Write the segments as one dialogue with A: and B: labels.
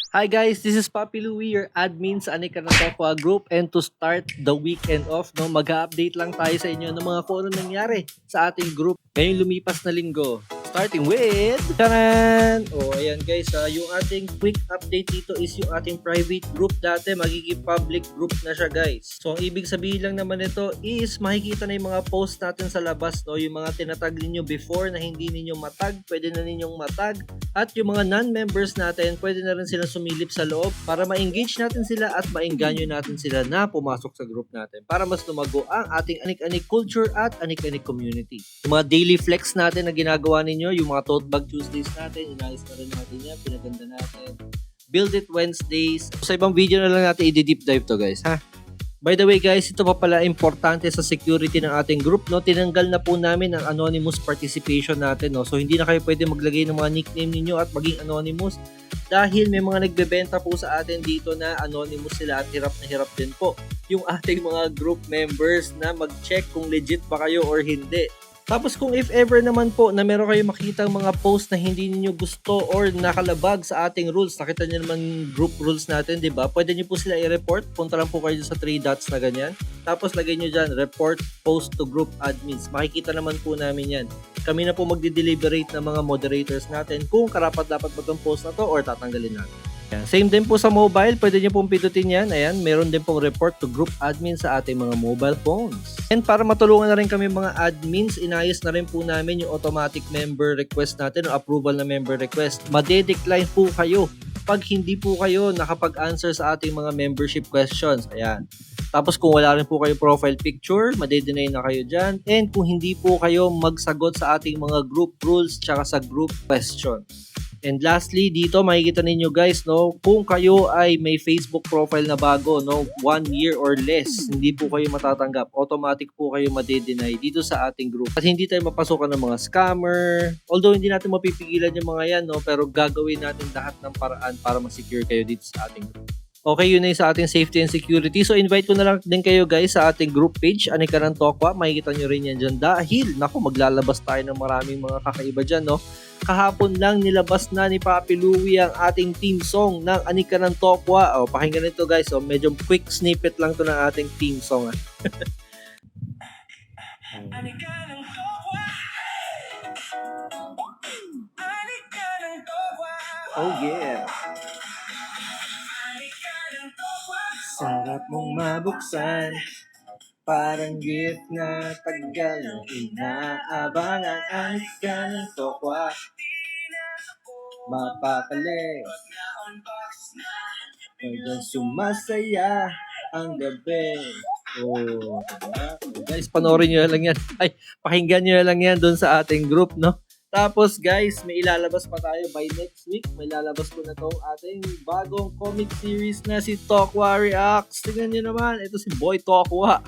A: Hi guys, this is Papi Louie, your admin sa Anika ng Tokwa Group, and to start the weekend off, no, mag-update lang tayo sa inyo ng mga kung ano nangyari sa ating group ngayong lumipas na linggo. Starting with, taran! Ayan guys, yung ating quick update dito is yung ating private group. Dati magiging public group na siya guys. So ang ibig sabihin lang naman ito is makikita na yung mga post natin sa labas, no? Yung mga tinatag ninyo before na hindi ninyo matag, pwede na ninyong matag. At yung mga non-members natin, pwede na rin sila sumilip sa loob para ma-engage natin sila at maengganyo natin sila na pumasok sa group natin para mas lumago ang ating anik-anik culture at anik-anik community. Yung mga daily flex natin na ginagawa ninyo, yung mga tote bag Tuesdays natin, inayos na rin natin yan, pinaganda natin. Build it Wednesdays. Sa ibang video na lang natin i-deep dive to guys, ha? By the way guys, ito pa pala importante sa security ng ating group, no? Tinanggal na po namin ang anonymous participation natin, no? So hindi na kayo pwede maglagay ng mga nickname ninyo at maging anonymous dahil may mga nagbebenta po sa atin dito na anonymous sila at hirap na hirap din po yung ating mga group members na mag-check kung legit ba kayo or hindi. Tapos kung if ever naman po na meron kayo makitang mga post na hindi niyo gusto or nakalabag sa ating rules, nakita niyo naman group rules natin, di ba? Pwede niyo po sila i-report. Punta lang po kayo sa 3 dots na ganyan. Tapos lagay niyo dyan, report post to group admins. Makikita naman po namin yan. Kami na po magde-deliberate ng mga moderators natin kung karapat dapat ba itong post na to or tatanggalin natin. Ayan. Same din po sa mobile, pwede nyo pong pindutin yan. Ayan, meron din pong report to group admin sa ating mga mobile phones. And para matulungan na rin kami mga admins, inayos na rin po namin yung automatic member request natin o approval na member request. Made-decline po kayo pag hindi po kayo nakapag-answer sa ating mga membership questions. Ayan. Tapos kung wala rin po kayo profile picture, made-deny na kayo dyan. And kung hindi po kayo magsagot sa ating mga group rules tsaka sa group questions. And lastly, dito makikita ninyo guys, no, kung kayo ay may Facebook profile na bago, no, 1 year or less, hindi po kayo matatanggap. Automatic po kayo made-deny dito sa ating group. At hindi tayo mapasukan ng mga scammer. Although hindi natin mapipigilan yung mga yan, no, pero gagawin natin lahat ng paraan para ma-secure kayo dito sa ating group. Okay, yun na yung sa ating safety and security. So, invite ko na lang din kayo guys sa ating group page, Anika ng Tokwa. Makikita nyo rin yan dyan dahil, naku, maglalabas tayo ng maraming mga kakaiba dyan, no? Kahapon lang nilabas na ni Papi Louie ang ating theme song ng Anika ng Tokwa. O, pakinggan nito guys. O, medyo quick snippet lang to ng ating theme song. Anika ng Tokwa. Anika ng Tokwa. Oh yeah. Sarap mong mabuksan, parang gift na tagal ng inaabangan. Anika ng Tokwa, mapapali, hanggang sumasaya ang gabi. Oh, diba? Guys, panoorin nyo lang yan. Ay, pakinggan nyo lang yan doon sa ating group, no? Tapos guys, may ilalabas pa tayo by next week. May lalabas ko na tong ating bagong comic series na si Tokwa Reacts. Tingnan nyo naman, ito si Boy Tokwa.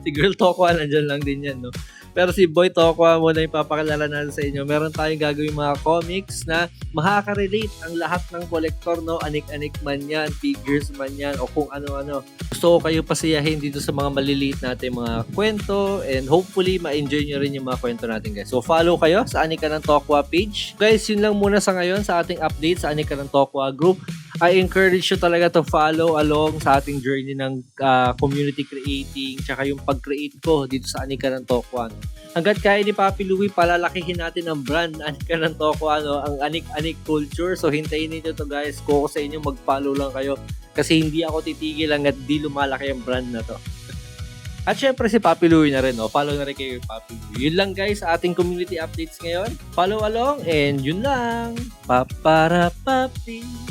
A: Si Girl Tokwa, nandyan lang din yan, no? Pero si Boy Tokwa muna yung papakilala natin sa inyo. Meron tayong gagawin mga comics na makaka-relate ang lahat ng kolektor, no? Anik-anik man yan, figures man yan, o kung ano-ano. Gusto ko kayo pasiyahin dito sa mga maliliit natin mga kwento, and hopefully ma-enjoy nyo rin yung mga kwento natin guys. So follow kayo sa Anika ng Tokwa page. Guys, yun lang muna sa ngayon sa ating update sa Anika ng Tokwa group. I encourage you talaga to follow along sa ating journey ng community creating tsaka yung pag-create ko dito sa Anika ng Tokwa. No? Hanggat kaya ni Papi Louie, palalakihin natin ang brand Anika ng Tokwa, no? Ang anik-anik culture. So hintayin niyo to guys. Kung sa inyo, mag-follow lang kayo kasi hindi ako titigil hanggat di lumalaki ang brand na to. At syempre si Papi Louie na rin, no? Follow na rin kayo Papi Louie. Yun lang guys sa ating community updates ngayon. Follow along and yun lang. Papara papi.